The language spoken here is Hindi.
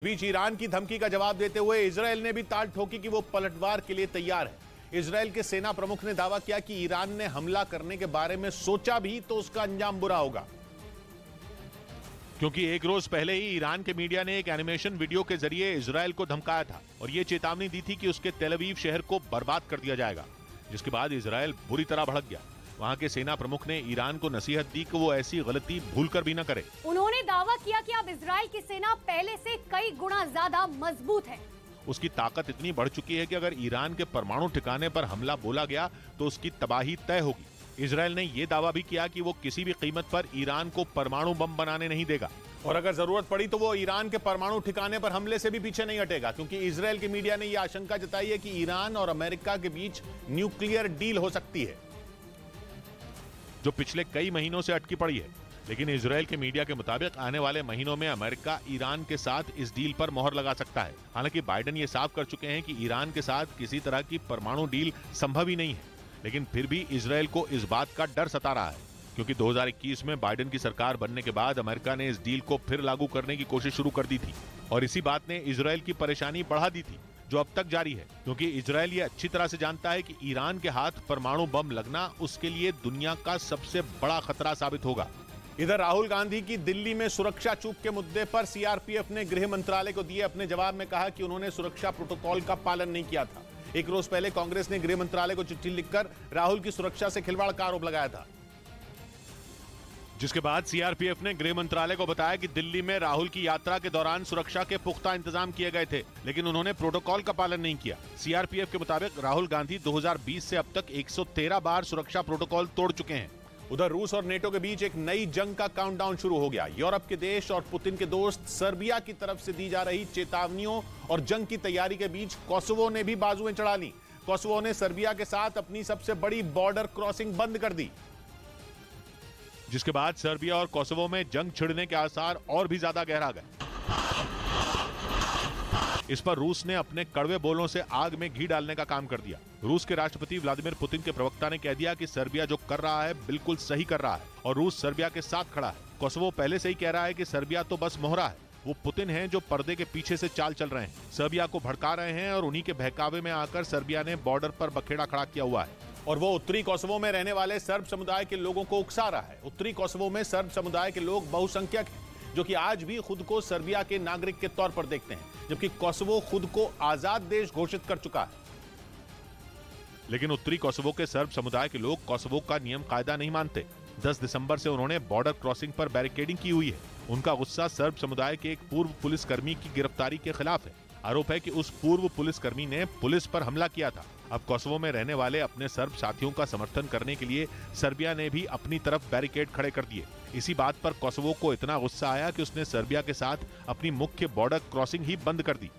बीच ईरान की धमकी का जवाब देते हुए इजरायल ने भी ताल ठोकी कि वो पलटवार के लिए तैयार है। इजरायल के सेना प्रमुख ने दावा किया कि ईरान ने हमला करने के बारे में सोचा भी तो उसका अंजाम बुरा होगा, क्योंकि एक रोज पहले ही ईरान के मीडिया ने एक एनिमेशन वीडियो के जरिए इजरायल को धमकाया था और यह चेतावनी दी थी कि उसके तेल अवीव शहर को बर्बाद कर दिया जाएगा, जिसके बाद इजरायल बुरी तरह भड़क गया। वहां के सेना प्रमुख ने ईरान को नसीहत दी कि वो ऐसी गलती भूलकर भी न करे। उन्होंने दावा किया कि अब इजरायल की सेना पहले से कई गुना ज्यादा मजबूत है। उसकी ताकत इतनी बढ़ चुकी है कि अगर ईरान के परमाणु ठिकाने पर हमला बोला गया तो उसकी तबाही तय होगी। इजरायल ने यह दावा भी किया कि वो किसी भी कीमत पर ईरान को परमाणु बम बनाने नहीं देगा और अगर जरूरत पड़ी तो वो ईरान के परमाणु ठिकाने पर हमले से भी पीछे नहीं हटेगा, क्योंकि इजरायल की मीडिया ने यह आशंका जताई है कि ईरान और अमेरिका के बीच न्यूक्लियर डील हो सकती है, जो पिछले कई महीनों से अटकी पड़ी है। लेकिन इजरायल के मीडिया के मुताबिक आने वाले महीनों में अमेरिका ईरान के साथ इस डील पर मोहर लगा सकता है। हालांकि बाइडेन ये साफ कर चुके हैं कि ईरान के साथ किसी तरह की परमाणु डील संभव ही नहीं है, लेकिन फिर भी इजरायल को इस बात का डर सता रहा है, क्योंकि 2021 में बाइडेन की सरकार बनने के बाद अमेरिका ने इस डील को फिर लागू करने की कोशिश शुरू कर दी थी और इसी बात ने इजरायल की परेशानी बढ़ा दी थी, जो अब तक जारी है, क्योंकि इजरायल ये अच्छी तरह से जानता है कि ईरान के हाथ परमाणु बम लगना उसके लिए दुनिया का सबसे बड़ा खतरा साबित होगा। इधर राहुल गांधी की दिल्ली में सुरक्षा चूक के मुद्दे पर सीआरपीएफ ने गृह मंत्रालय को दिए अपने जवाब में कहा कि उन्होंने सुरक्षा प्रोटोकॉल का पालन नहीं किया था। एक रोज पहले कांग्रेस ने गृह मंत्रालय को चिट्ठी लिखकर राहुल की सुरक्षा से खिलवाड़ का आरोप लगाया था, जिसके बाद सीआरपीएफ ने गृह मंत्रालय को बताया कि दिल्ली में राहुल की यात्रा के दौरान सुरक्षा के पुख्ता इंतजाम किए गए थे, लेकिन उन्होंने प्रोटोकॉल का पालन नहीं किया। सीआरपीएफ के मुताबिक राहुल गांधी 2020 से अब तक 113 बार सुरक्षा प्रोटोकॉल तोड़ चुके हैं। उधर रूस और नेटो के बीच एक नई जंग का काउंटडाउन शुरू हो गया। यूरोप के देश और पुतिन के दोस्त सर्बिया की तरफ से दी जा रही चेतावनियों और जंग की तैयारी के बीच कोसोवो ने भी बाजुएं चढ़ा ली। कोसोवो ने सर्बिया के साथ अपनी सबसे बड़ी बॉर्डर क्रॉसिंग बंद कर दी, जिसके बाद सर्बिया और कोसोवो में जंग छिड़ने के आसार और भी ज्यादा गहरा गए। इस पर रूस ने अपने कड़वे बोलों से आग में घी डालने का काम कर दिया। रूस के राष्ट्रपति व्लादिमीर पुतिन के प्रवक्ता ने कह दिया कि सर्बिया जो कर रहा है बिल्कुल सही कर रहा है और रूस सर्बिया के साथ खड़ा है। कोसोवो पहले से ही कह रहा है कि सर्बिया तो बस मोहरा है, वो पुतिन हैं जो पर्दे के पीछे से चाल चल रहे हैं, सर्बिया को भड़का रहे हैं और उन्हीं के बहकावे में आकर सर्बिया ने बॉर्डर पर बखेड़ा खड़ा किया हुआ है और वो उत्तरी कोसोवो में रहने वाले सर्ब समुदाय के लोगों को उकसा रहा है। उत्तरी कोसोवो में सर्ब समुदाय के लोग बहुसंख्यक हैं, जो कि आज भी खुद को सर्बिया के नागरिक के तौर पर देखते हैं, जबकि कोसोवो खुद को आजाद देश घोषित कर चुका है। लेकिन उत्तरी कोसोवो के सर्ब समुदाय के लोग कोसोवो का नियम कायदा नहीं मानते। 10 दिसंबर से उन्होंने बॉर्डर क्रॉसिंग पर बैरिकेडिंग की हुई है। उनका गुस्सा सर्ब समुदाय के एक पूर्व पुलिसकर्मी की गिरफ्तारी के खिलाफ है। आरोप है कि उस पूर्व पुलिसकर्मी ने पुलिस पर हमला किया था। अब कोसोवो में रहने वाले अपने सर्ब साथियों का समर्थन करने के लिए सर्बिया ने भी अपनी तरफ बैरिकेड खड़े कर दिए। इसी बात पर कोसोवो को इतना गुस्सा आया कि उसने सर्बिया के साथ अपनी मुख्य बॉर्डर क्रॉसिंग ही बंद कर दी।